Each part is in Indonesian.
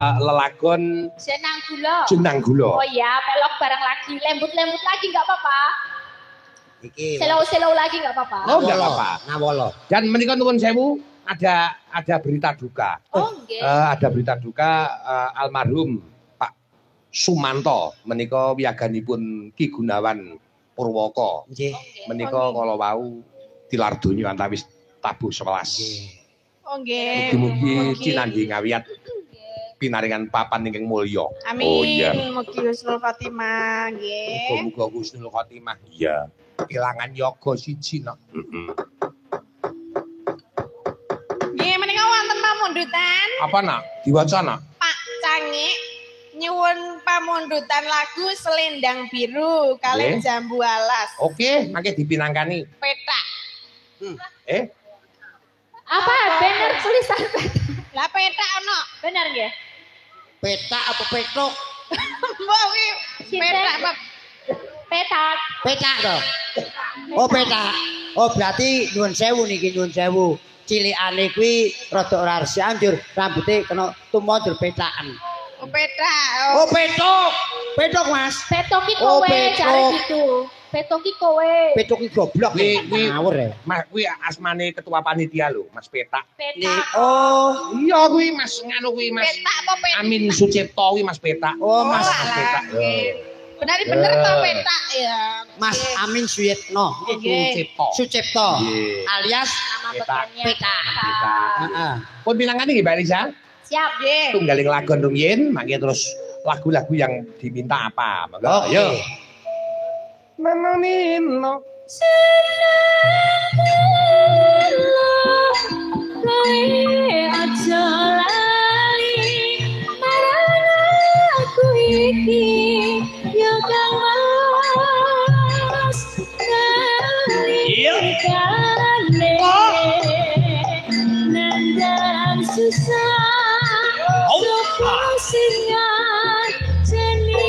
lelagon Jenang Gula. Oh iya, pelok bareng lagi, lembut-lembut lagi nggak apa-apa. Iki. Selau-selau lagi nggak apa-apa. Oh, nggak apa-apa. Ngawolo. Dan menika nuwun sewu ada berita duka. Oh, nggih. Ada berita duka almarhum Pak Sumanto menika wiyaganipun Ki Gunawan Purwoko. Nggih. Menika kala wau tilar donya antawis tabuh 11. Oh nggih. Mugi-mugi cinanggi ngawiyat pinaringan papan ingkang mulya. Amin. Oh iya. Mugi husnul khotimah nggih. Muga-muga husnul khotimah. Iya. Kelangan yoga siji nok. Nggih, menika wonten pamundutan. Apa nak? Diwaca nak? Pak Cangik nyuwun pamundutan lagu Selendang Biru kalih Jambu Alas. Oke, mangke dipinangkani. Petak. Apa bener tulisan petak? Lah petak ono. Bener nggih? Petak apa petok? Mbok iki petak apa? Petak. Petak to. Oh petak. Oh berarti nyuwun sewu niki nyuwun sewu. Cilikane kuwi rada ora resian njur rambuté kena tumondur petakan. Oh petak. Oh petok. Petok Mas. Petok ki Oh, kowe petok. cari gitu. Petok ki kowe. Petok ki goblok. Kuwi ngawur ya. Mas kuwi asmane ketua panitia lho, Mas Petak. Petak. Oh, Iya kuwi Mas nganu kuwi Mas. Petak apa petak? Amin Sucipto kuwi Mas Petak. oh Mas Petak. Bener-bener to petak ya. Mas Amin Suyitno. Sucipto. Sucipto. Nggih. Alias Petak. Petak. Heeh. Pun pinangkani nggih Mbak Elisa? Siap nggih. Tunggaling lagu rumiyin, mangke terus lagu-lagu yang diminta apa? Monggo. Oke. Ayo. Menanino. Aja lali marang aku iki yo kang mas kali nandang susah sopo singan jeni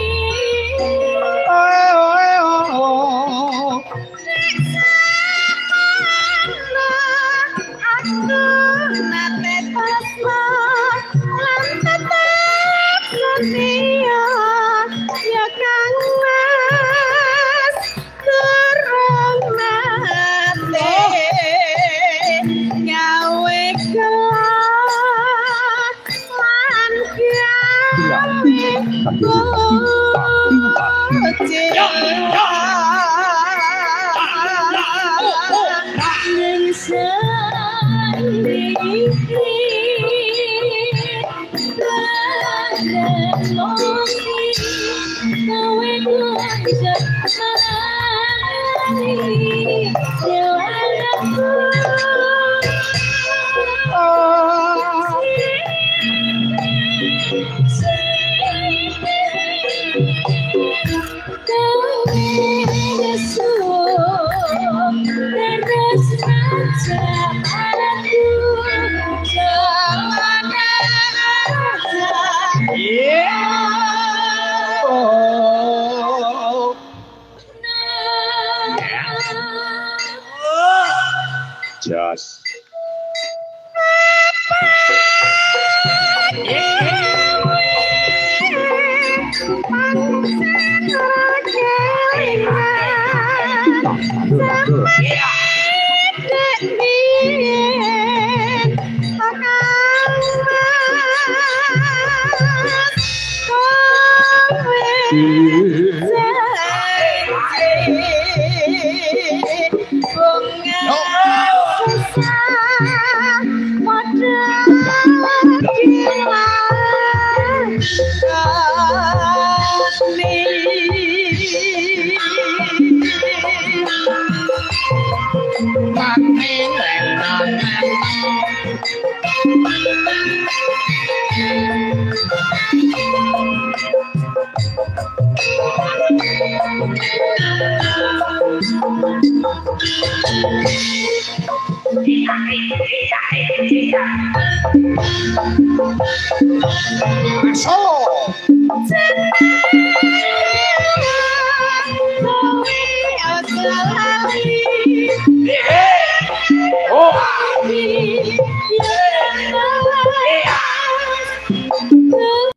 Jos. So.